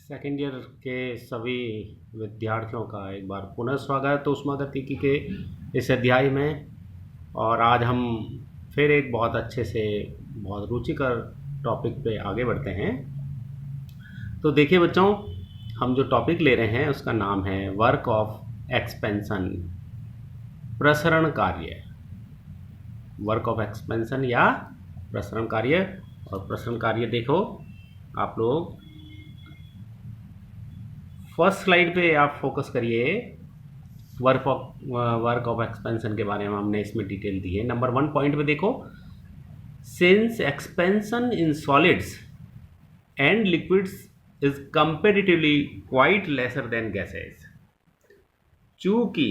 Second year के सभी विद्यार्थियों का एक बार पुनः स्वागत है ऊष्मागतिकी के इस अध्याय में। और आज हम फिर एक बहुत अच्छे से बहुत रुचिकर टॉपिक पे आगे बढ़ते हैं। तो देखिए बच्चों, हम जो टॉपिक ले रहे हैं उसका नाम है वर्क ऑफ एक्सपेंशन, प्रसरण कार्य। वर्क ऑफ एक्सपेंशन या प्रसरण कार्य। और प्रसरण कार्य देखो आप लोग फर्स्ट स्लाइड पे आप फोकस करिए। वर्क ऑफ एक्सपेंशन के बारे में हमने इसमें डिटेल दी है। नंबर 1 पॉइंट पे देखो, since expansion in solids and liquids is comparatively quite lesser than gases. चूंकि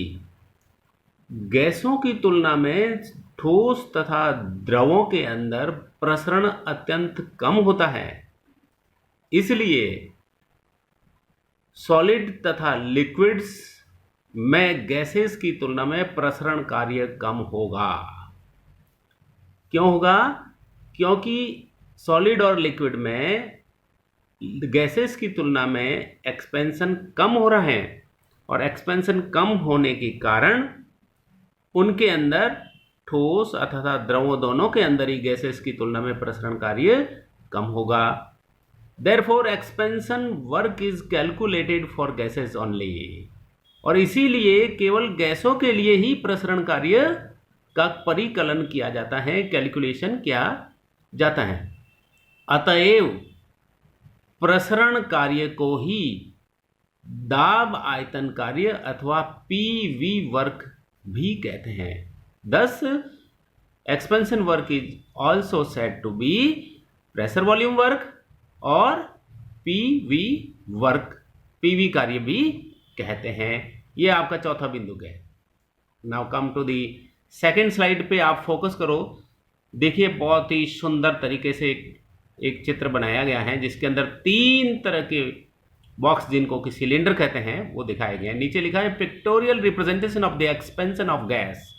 गैसों की तुलना में ठोस तथा द्रवों के अंदर प्रसरण अत्यंत कम होता है, इसलिए सॉलिड तथा लिक्विड्स में गैसेस की तुलना में प्रसरण कार्य कम होगा। क्यों होगा? क्योंकि सॉलिड और लिक्विड में गैसेस की तुलना में एक्सपेंशन कम हो रहा है, और एक्सपेंशन कम होने के कारण उनके अंदर ठोस अथवा द्रवों दोनों के अंदर ही गैसेस की तुलना में प्रसरण कार्य कम होगा। Therefore, expansion work is calculated for gases only। और इसीलिए केवल गैसों के लिए ही प्रसरण कार्य का परिकलन किया जाता है, कैलकुलेशन किया जाता है। अतएव प्रसरण कार्य को ही दाब आयतन कार्य अथवा पीवी वर्क भी कहते हैं। Thus, expansion work is also said to be pressure volume work और पीवी वर्क, पीवी कार्य भी कहते हैं। ये आपका चौथा बिंदु है। Now come to the second slide पे आप फोकस करो। देखिए बहुत ही सुंदर तरीके से एक चित्र बनाया गया है, जिसके अंदर 3 तरह के बॉक्स, जिनको कि सिलेंडर कहते हैं, वो दिखाए गए हैं। नीचे लिखा है pictorial representation of the expansion of gas.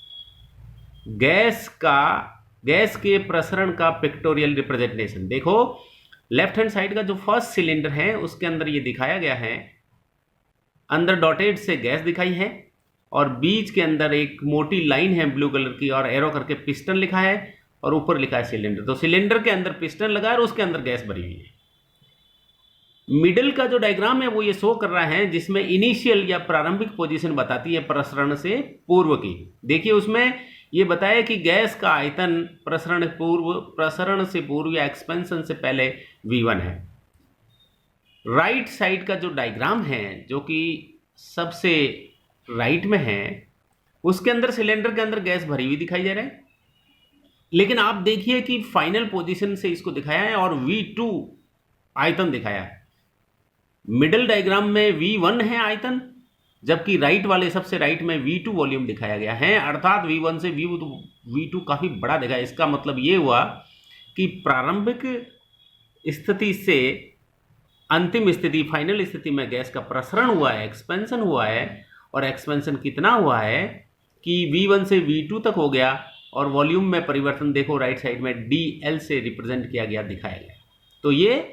Gas के प्रसरण का पिक्टोरियल रिप्रेजेंटेशन देखो। लेफ्ट हैंड साइड का जो फर्स्ट सिलेंडर है उसके अंदर ये दिखाया गया है, अंदर डॉटेड से गैस दिखाई है, और बीच के अंदर एक मोटी लाइन है ब्लू कलर की, और एरो करके पिस्टन लिखा है, और ऊपर लिखा है सिलेंडर। तो सिलेंडर के अंदर पिस्टन लगा है और उसके अंदर गैस भरी हुई है। मिडिल का जो डायग्राम है वो ये शो कर रहा है, जिसमें इनिशियल या प्रारंभिक पोजीशन बताती है प्रसरण से पूर्व की। देखिए उसमें ये बताया कि गैस का आयतन प्रसरण से पूर्व या एक्सपेंशन से पहले V1 है। राइट साइड का जो डायग्राम है, जो कि सबसे राइट में है, उसके अंदर सिलेंडर के अंदर गैस भरी हुई दिखाई दे रहा है। लेकिन आप देखिए कि फाइनल पोजीशन से इसको दिखाया है और V2 आयतन दिखाया है। मिडिल डायग्राम में V1 है आयतन, जबकि राइट वाले सबसे राइट में V2 वॉल्यूम दिखाया गया है। अर्थात V1 से V2 काफी बड़ा दिखा है। इसका मतलब ये हुआ कि प्रारंभिक स्थिति से अंतिम स्थिति, फाइनल स्थिति में गैस का प्रसरण हुआ है, एक्सपेंशन हुआ है। और एक्सपेंशन कितना हुआ है कि V1 से V2 तक हो गया, और वॉल्यूम में परिवर्तन देखो राइट साइड में DL से रिप्रेजेंट किया गया, दिखाया गया। तो ये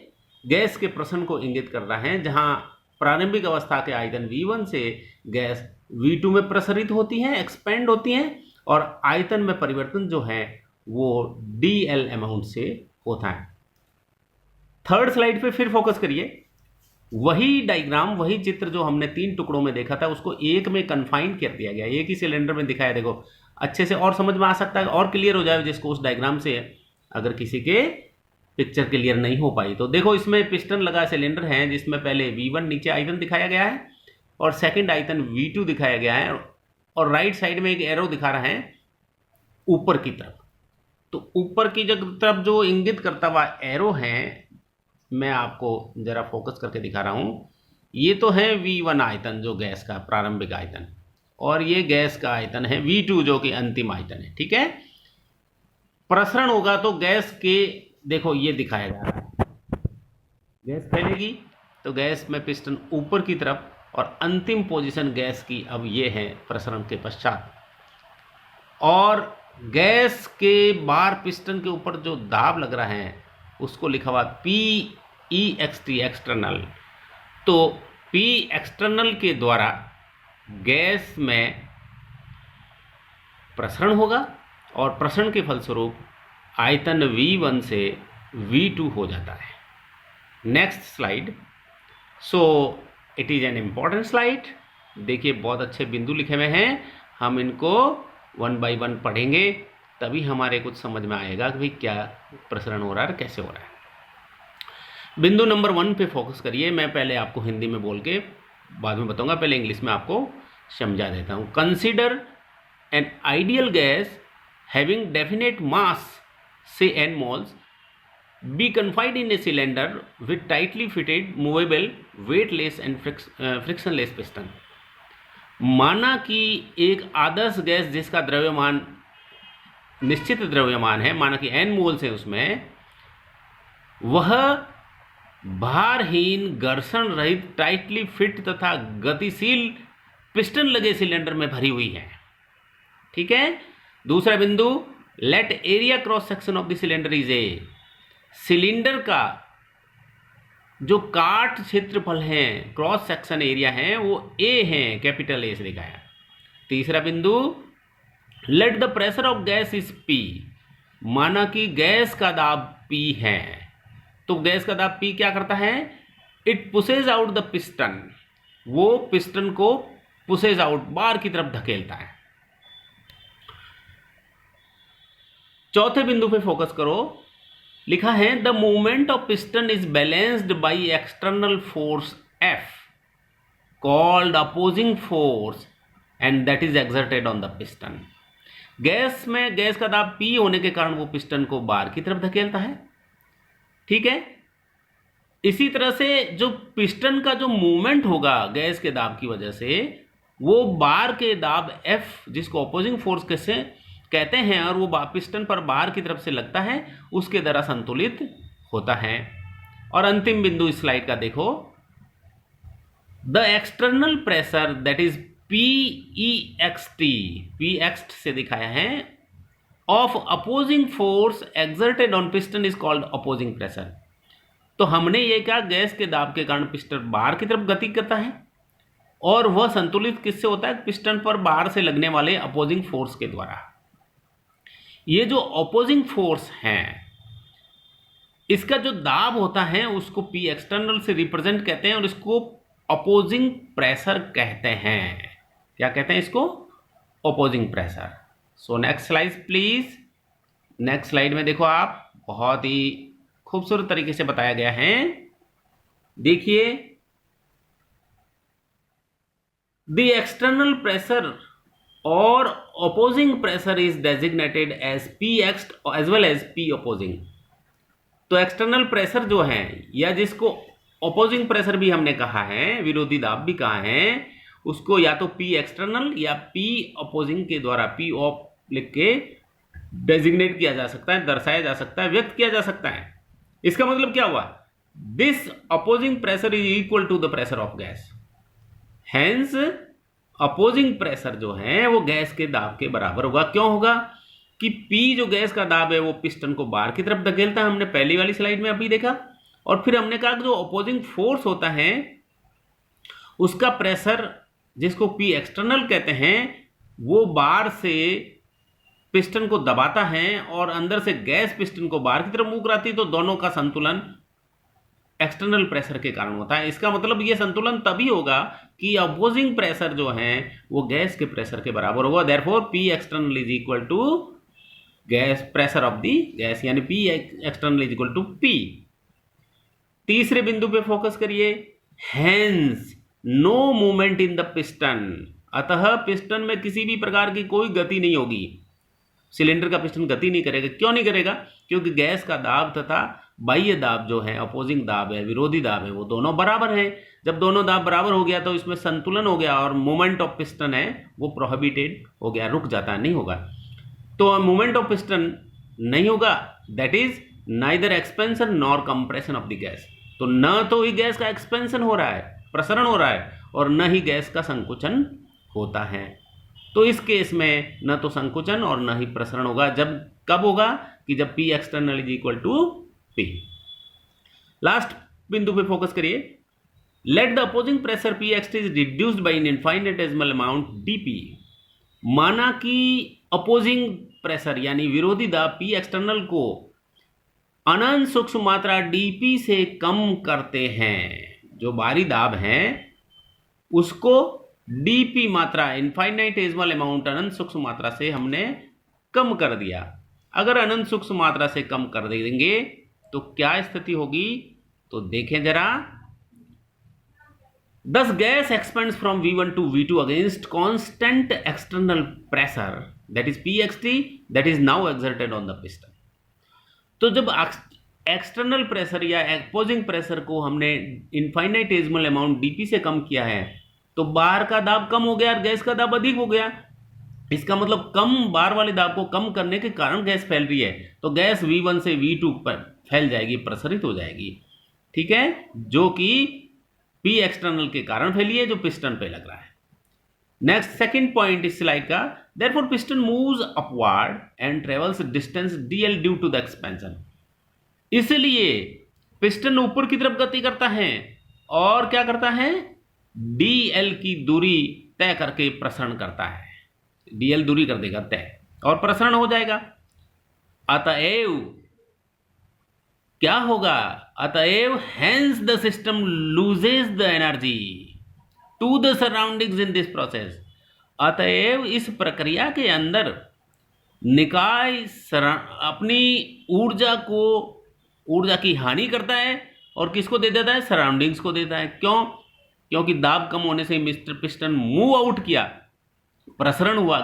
गैस के प्रसरण को इंगित कर रहा है, जहां प्रारंभिक अवस्था के आयतन V1 से गैस V2 में प्रसारित होती है, एक्सपेंड होती है, और आयतन में परिवर्तन जो है वो DL अमाउंट से होता है। थर्ड स्लाइड पे फिर फोकस करिए। वही डायग्राम, वही चित्र जो हमने 3 टुकड़ों में देखा था, उसको एक में कन्फाइन कर दिया गया, एक ही सिलेंडर में दिखाया। देखो अच्छे से और समझ में आ सकता है, और क्लियर हो जाए जिसको उस डायग्राम से, अगर किसी के पिक्चर क्लियर नहीं हो पाई तो। देखो इसमें पिस्टन लगा सिलेंडर है, जिसमें पहले V1 नीचे आयतन दिखाया गया है, और सेकंड आयतन V2 दिखाया गया है, और राइट साइड में एक एरो दिखा रहा है ऊपर की तरफ। तो ऊपर की तरफ जो इंगित करता हुआ एरो है, मैं आपको जरा फोकस करके दिखा रहा हूं। ये तो है V1 आयतन, जो गैस का प्रारंभिक आयतन, और ये गैस का आयतन है V2, जो कि अंतिम आयतन है। ठीक है, प्रसरण होगा तो गैस के, देखो ये दिखाया जा रहा है, गैस फैलेगी तो गैस में पिस्टन ऊपर की तरफ, और अंतिम पोजीशन गैस की अब ये है प्रसरण के पश्चात। और गैस के बार पिस्टन के ऊपर जो दाब लग रहा है उसको लिखा हुआ PEXT एक्सटर्नल, तो P एक्सटर्नल के द्वारा गैस में प्रसरण होगा और प्रसरण के फलस्वरूप आयतन V1 से V2 हो जाता है। Next slide. So it is an important slide. देखिए बहुत अच्छे बिंदु लिखे हुए हैं, हम इनको 1 बाय 1 पढ़ेंगे तभी हमारे कुछ समझ में आएगा कि भाई क्या प्रसरण हो रहा है और कैसे हो रहा है। बिंदु नंबर 1 पे फोकस करिए। मैं पहले आपको हिंदी में बोल के बाद में बताऊंगा, पहले इंग्लिश में आपको समझा देता हूं। Consider an ideal gas having definite मास से n moles be confined in a cylinder with tightly fitted movable weightless and frictionless piston। माना कि एक आदर्श गैस जिसका द्रव्यमान निश्चित द्रव्यमान है, माना कि n मोल्स है उसमें, वह भारहीन घर्षण रहित टाइटली फिट तथा गतिशील पिस्टन लगे सिलेंडर में भरी हुई है। ठीक है। दूसरा बिंदु, let area cross section of the cylinder is A. Cylinder का जो काट क्षेत्रफल है, क्रॉस सेक्शन एरिया है, वो ए है, कैपिटल ए से दिखाया। तीसरा बिंदु, let the pressure of gas is P. माना कि गैस का दाब P है, तो गैस का दाब P क्या करता है? It pushes out the piston. वो पिस्टन को पुशेज आउट, बाहर की तरफ धकेलता है। चौथे बिंदु पे फोकस करो। लिखा है the movement of piston is balanced by external force F called opposing force and that is exerted on the piston. Gas में गैस का दाब P होने के कारण वो पिस्टन को बाहर की तरफ धकेलता है। ठीक है। इसी तरह से जो पिस्टन का जो मूवमेंट होगा गैस के दाब की वजह से, वो बार के दाब F जिसको अपोजिंग फोर्स कैसे कहते हैं और वो पिस्टन पर बाहर की तरफ से लगता है, उसके द्वारा संतुलित होता है। और अंतिम बिंदु इस स्लाइड का देखो, the external pressure that is PEXT, PEXT से दिखाया है, of opposing force exerted on piston is called opposing pressure. तो हमने ये कहा गैस के दाब के कारण पिस्टन बाहर की तरफ गति करता है और वह संतुलित किससे होता है? पिस्टन पर बाहर से लगने वाले अपोजिंग फोर्स के द्वारा। ये जो अपोजिंग फोर्स है, इसका जो दाब होता है उसको P एक्सटर्नल से रिप्रेजेंट कहते हैं और इसको अपोजिंग प्रेशर कहते हैं। क्या कहते हैं इसको? Opposing pressure. So next slide please. Next slide में देखो आप, बहुत ही खूबसूरत तरीके से बताया गया है। देखिए, द एक्सटर्नल प्रेशर और opposing pressure is designated as Px as well as P opposing। तो एक्सटर्नल प्रेशर जो है, या जिसको opposing प्रेशर भी हमने कहा है, विरोधी दाब भी कहा है, उसको या तो P एक्सटर्नल या P opposing के द्वारा P op लिख के डेजिग्नेट किया जा सकता है, दर्शाया जा सकता है, व्यक्त किया जा सकता है। इसका मतलब क्या हुआ? This opposing pressure is equal to the pressure of gas। Hence opposing pressure जो है वो गैस के दाब के बराबर होगा। क्यों होगा? कि P जो गैस का दाब है वो पिस्टन को बाहर की तरफ धकेलता है, हमने पहली वाली स्लाइड में अभी देखा। और फिर हमने कहा कि जो अपोजिंग फोर्स होता है उसका प्रेशर, जिसको P एक्सटर्नल कहते हैं, वो बाहर से पिस्टन को दबाता है और अंदर से गैस पिस्टन को बाहर की तरफ मूव कराती है, तो दोनों का संतुलन एक्सटर्नल प्रेशर के कारण होता है। इसका मतलब ये संतुलन तभी होगा कि अपोजिंग प्रेशर जो है वो गैस के प्रेशर के बराबर होगा। Therefore P external is equal to gas pressure of the gas, यानी P external is equal to P। तीसरे बिंदु पे फोकस करिए। Hence no movement in the piston. अतः पिस्टन में किसी भी प्रकार की कोई गति नहीं होगी। सिलेंडर का पिस्टन गति नहीं करेगा। क्यों नहीं करेगा? क्योंकि गैस का दाब तथा बाह्य दाब जो है, अपोजिंग दाब है, विरोधी दाब है, वो दोनों बराबर हैं। जब दोनों दाब बराबर हो गया तो इसमें संतुलन हो गया और मूवमेंट ऑफ पिस्टन है वो प्रोहिबिटेड हो गया, रुक जाता है, नहीं होगा। तो मूवमेंट ऑफ पिस्टन नहीं होगा, that is neither expansion nor compression of the gas. तो न तो ही गैस का एक्सपेंशन हो रहा है, प्रसरण हो रहा है, और न ही गैस का संकुचन होता है। तो इस केस में न तो संकुचन और न ही प्रसरण होगा। जब कब होगा? कि जब P external is equal to P। Last बिंदु पे फोकस करिए। Let the opposing pressure P ext is reduced by an infinitesimal amount DP. माना कि अपोजिंग प्रेशर यानी विरोधी दाब पी एक्सटर्नल को अनंत सूक्ष्म मात्रा डीपी से कम करते हैं। जो बाहरी दाब है उसको डीपी मात्रा इनफाइनाइटेसिमल अमाउंट अनंत सूक्ष्म मात्रा से हमने कम कर दिया। अगर अनंत सूक्ष्म मात्रा से कम कर देंगे तो क्या स्थिति होगी, तो देखें जरा। Thus gas expands from V1 to V2 against constant external pressure that is Pxt that is now exerted on the piston। तो जब एक्सटर्नल प्रेशर या अपोजिंग प्रेशर को हमने इनफाइनाइटेसिमल अमाउंट डीपी से कम किया है तो बाहर का दाब कम हो गया और गैस का दाब अधिक हो गया। इसका मतलब कम बाहर वाले दाब को कम करने के कारण गैस फैल रही है, तो गैस V1 से V2 पर फैल जाएगी, प्रसारित हो जाएगी। ठीक है, जो कि पी एक्सटर्नल के कारण फैली है, जो पिस्टन पे लग रहा है। नेक्स्ट सेकंड पॉइंट इस स्लाइड का, therefore piston moves upward and travels distance dl due to the expansion. इसलिए पिस्टन ऊपर की तरफ गति करता है और क्या करता है, dl की दूरी तय करके प्रसरण करता है। dl दूरी कर देगा तय और प्रसरण हो जाएगा। अतएव क्या होगा, अतएव hence the system loses the energy to the surroundings in this process. अतएव इस प्रक्रिया के अंदर निकाय अपनी ऊर्जा की हानि करता है और किसको दे देता है, सराउंडिंग्स को देता है। क्यों, क्योंकि दाब कम होने से मिस्टर पिस्टन मूव आउट किया, प्रसरण हुआ,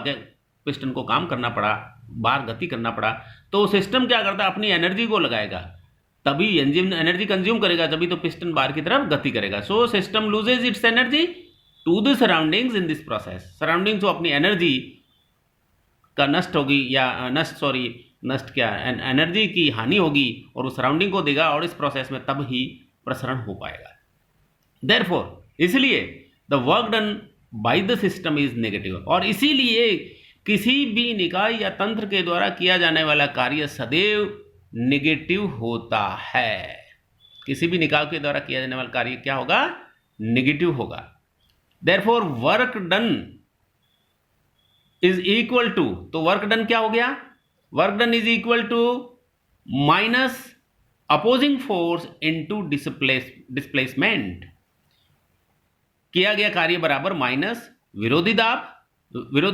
पिस्टन को काम करना पड़ा, बाहर गति करना पड़ा, तो सिस्टम क्या करता है, अपनी एनर्जी को लगाएगा, तभी इंजन एनर्जी कंज्यूम करेगा, तभी तो पिस्टन बाहर की तरफ गति करेगा। So system loses its energy to the surroundings in this process. Surroundings को अपनी एनर्जी का नष्ट होगी या नष्ट क्या एनर्जी की हानि होगी और उस सराउंडिंग को देगा और इस प्रोसेस में तब ही प्रसरण हो पाएगा। देयरफॉर इसलिए the work done by the system is negative. और इसीलिए किसी भी निकाय या तंत्र के द्वारा किया जाने वाला कार्य सदैव नेगेटिव होता है। किसी भी निकाय के द्वारा किया जाने वाला कार्य क्या होगा, नेगेटिव होगा। Therefore work done is equal to, तो वर्क डन क्या हो गया, work done is equal to minus opposing force into displacement. किया गया कार्य बराबर माइनस विरोधी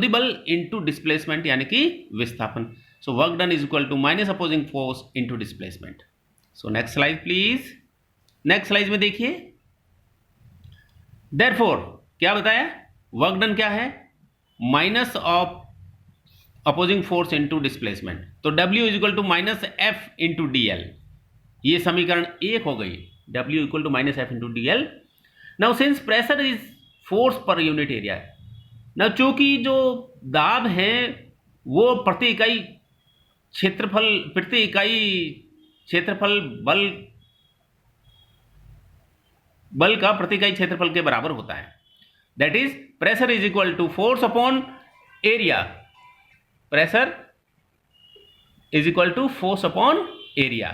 बल इनटू डिस्प्लेसमेंट यानी कि विस्थापन। So work done is equal to minus opposing force into displacement. So next slide please. Next slide में देखिए, therefore क्या बताया, work done क्या है, minus of opposing force into displacement। तो W is equal to minus F into DL। ये समीकरण 1 हो गई, W equal to minus F into DL। Now since pressure is force per unit area, now चूंकि जो दाब है वो प्रति इकाई क्षेत्रफल बल का प्रति इकाई क्षेत्रफल के बराबर होता है। That is pressure is equal to force upon area. Pressure is equal to force upon area.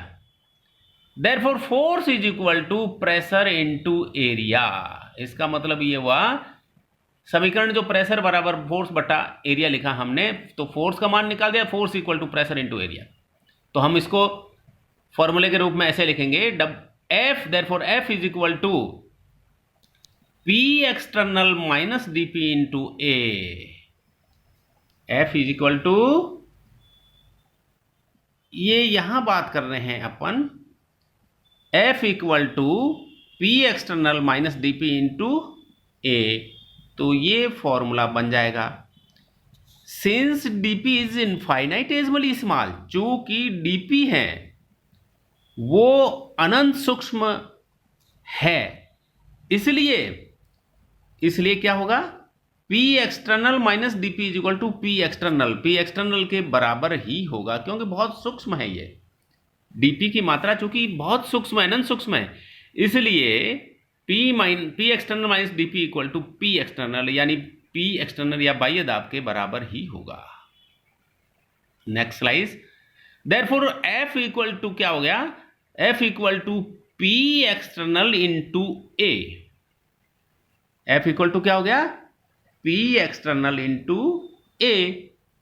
Therefore force is equal to pressure into area. इसका मतलब ये हुआ, समीकरण जो प्रेशर बराबर फोर्स बटा एरिया लिखा हमने, तो फोर्स का मान निकाल दिया, force equal to pressure into area. तो हम इसको फॉर्मूले के रूप में ऐसे लिखेंगे, F therefore F is equal to P external minus DP into A. F is equal to, ये यहां बात कर रहे हैं अपन, F equal to P external minus DP into A. तो ये फॉर्मूला बन जाएगा, since DP is infinitesimally small, चूंकि डीपी है वो अनंत सूक्ष्म है, इसलिए क्या होगा, P external minus dP is equal to P external. P external के बराबर ही होगा क्योंकि बहुत सूक्ष्म है ये डीपी की मात्रा, चूंकि बहुत सूक्ष्म है, अनंत सूक्ष्म है, इसलिए P external minus dP equal to P external, यानी P एक्सटर्नल या बाह्य दाब के बराबर ही होगा। Next slide. Therefore F equal to क्या हो गया, F equal to P external into A। F equal to क्या हो गया, P एक्सटर्नल इंटू A।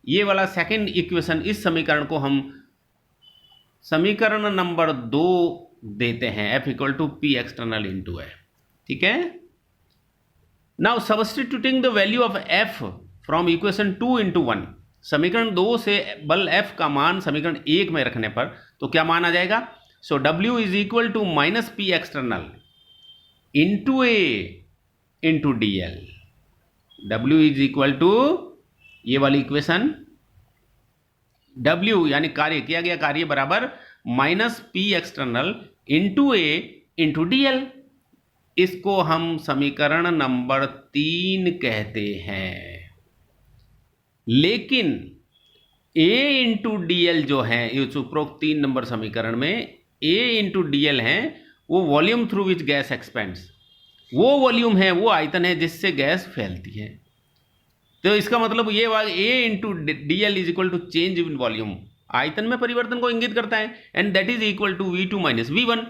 ये वाला सेकेंड इक्वेशन, इस समीकरण को हम समीकरण नंबर 2 देते हैं, F equal to P external into A। ठीक है। Now substituting the value of F from equation 2 into 1, समीकरण 2 से बल F का मान समीकरण 1 में रखने पर तो क्या मान आ जाएगा। So W is equal to minus P external into A into DL। W is equal to, ये वाली इक्वेशन, W यानी कार्य, किया गया कार्य बराबर minus P external into A into DL। इसको हम समीकरण नंबर 3 कहते हैं। लेकिन A इंटू DL जो है इस उपरोक्त 3 नंबर समीकरण में A इंटू DL है वो volume through which gas expends, वो वॉल्यूम है, वो आयतन है जिससे गैस फैलती है। तो इसका मतलब ये A into DL is equal to change in volume, आयतन में परिवर्तन को इंगित करता है, and that is equal to V2 minus V1।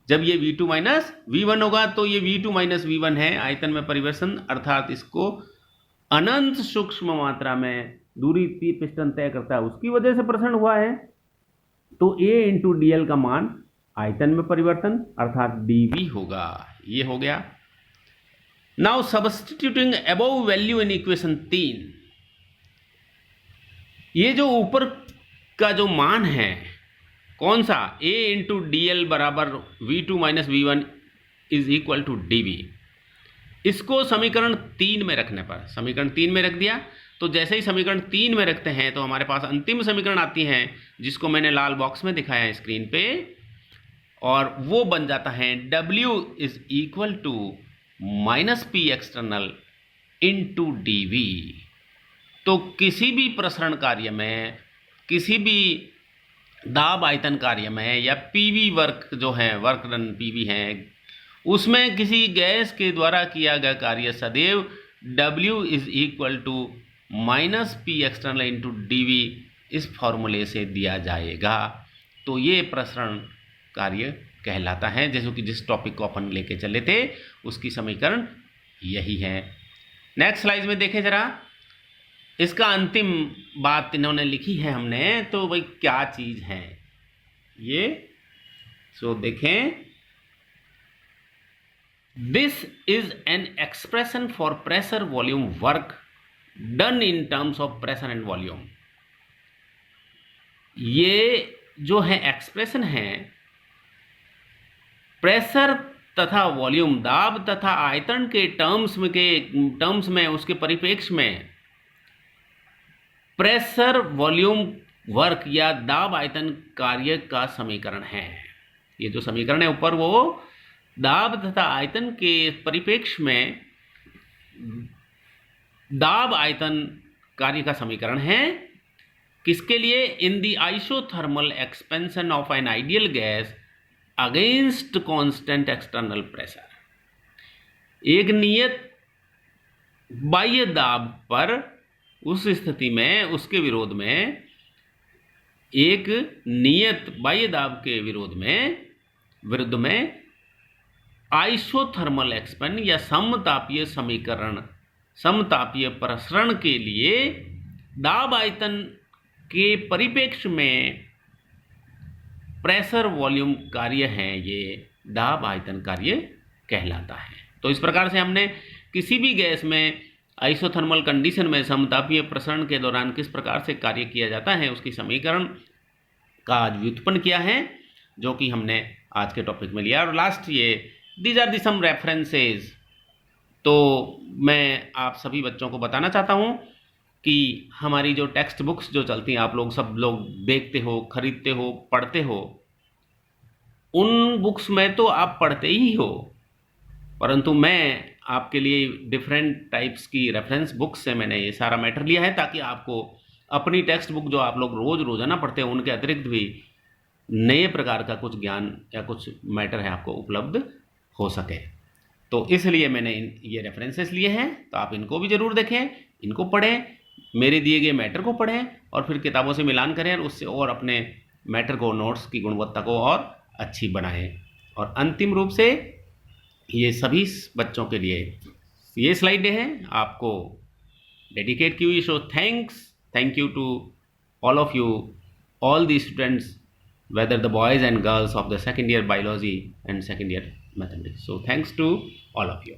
जब ये V2 माइनस V1 होगा तो ये V2 माइनस V1 है आयतन में परिवर्तन, अर्थात इसको अनंत सूक्ष्म मात्रा में दूरी पिस्टन तय करता है उसकी वजह से प्रसरण हुआ है। तो A इंटू DL का मान आयतन में परिवर्तन अर्थात dV होगा। ये हो गया। Now substituting above value in equation 3, ये जो ऊपर का जो मान है कौन सा, A इंटू DL बराबर V2 minus V1 is equal to dV, इसको समीकरण 3 में रखने पर, समीकरण 3 में रख दिया तो जैसे ही समीकरण 3 में रखते हैं तो हमारे पास अंतिम समीकरण आती है जिसको मैंने लाल बॉक्स में दिखाया है स्क्रीन पे, और वो बन जाता है W is equal to minus P external into dV। तो किसी भी प्रसरण कार्य में, किसी भी दाब आयतन कार्य में या PV वर्क जो है, वर्क डन PV है, उसमें किसी गैस के द्वारा किया गया कार्य सदैव W is equal to minus P external into dV इस फॉर्मूले से दिया जाएगा। तो ये प्रसरण कार्य कहलाता है, जैसे कि जिस टॉपिक को अपन लेके चले थे उसकी समीकरण यही है। नेक्स्ट स्लाइड में देखें जरा, इसका अंतिम बात इन्होंने लिखी है हमने, तो भाई क्या चीज है ये, सो देखें, this is an expression for pressure volume work done in terms of pressure and volume. ये जो है एक्सप्रेशन है प्रेशर तथा वॉल्यूम, दाब तथा आयतन के टर्म्स में उसके परिप्रेक्ष्य में प्रेशर वॉल्यूम वर्क या दाब आयतन कार्य का समीकरण है। ये जो समीकरण है ऊपर वो दाब तथा आयतन के परिप्रेक्ष्य में दाब आयतन कार्य का समीकरण है। किसके लिए, in the isothermal expansion of an ideal gas against constant external pressure. एक नियत बाह्य दाब पर, उस स्थिति में उसके विरोध में, एक नियत बाह्य दाब के विरुद्ध में आइसोथर्मल एक्सपेंशन या समतापीय समीकरण, समतापीय प्रसरण के लिए दाब आयतन के परिप्रेक्ष्य में प्रेशर वॉल्यूम कार्य है, ये दाब आयतन कार्य कहलाता है। तो इस प्रकार से हमने किसी भी गैस में आइसोथर्मल कंडीशन में समतापीय प्रसरण के दौरान किस प्रकार से कार्य किया जाता है उसकी समीकरण का आज व्युत्पन्न किया है, जो कि हमने आज के टॉपिक में लिया। और लास्ट ये these are the some references. तो मैं आप सभी बच्चों को बताना चाहता हूँ कि हमारी जो टेक्स्ट बुक्स जो चलती हैं, आप लोग सब लोग देखते हो, खरीदते हो, पढ़ते हो, उन बुक्स में तो आप पढ़ते ही हो, परंतु मैं आपके लिए डिफरेंट टाइप्स की रेफरेंस बुक्स से मैंने ये सारा मैटर लिया है ताकि आपको अपनी टेक्स्ट बुक जो आप लोग रोज़ाना पढ़ते हैं उनके अतिरिक्त भी नए प्रकार का कुछ ज्ञान या कुछ मैटर है आपको उपलब्ध हो सके। तो इसलिए मैंने ये रेफरेंसेस लिए हैं, तो आप इनको भी ज़रूर देखें, इनको पढ़ें, मेरे दिए गए मैटर को पढ़ें और फिर किताबों से मिलान करें और उससे और अपने मैटर को, नोट्स की गुणवत्ता को और अच्छी बनाएं। और अंतिम रूप से ये सभी बच्चों के लिए ये स्लाइड है आपको डेडिकेट की हुई, so thank you to all of you, all the students, whether the boys and girls of the second year biology and second year mathematics. So thanks to all of you.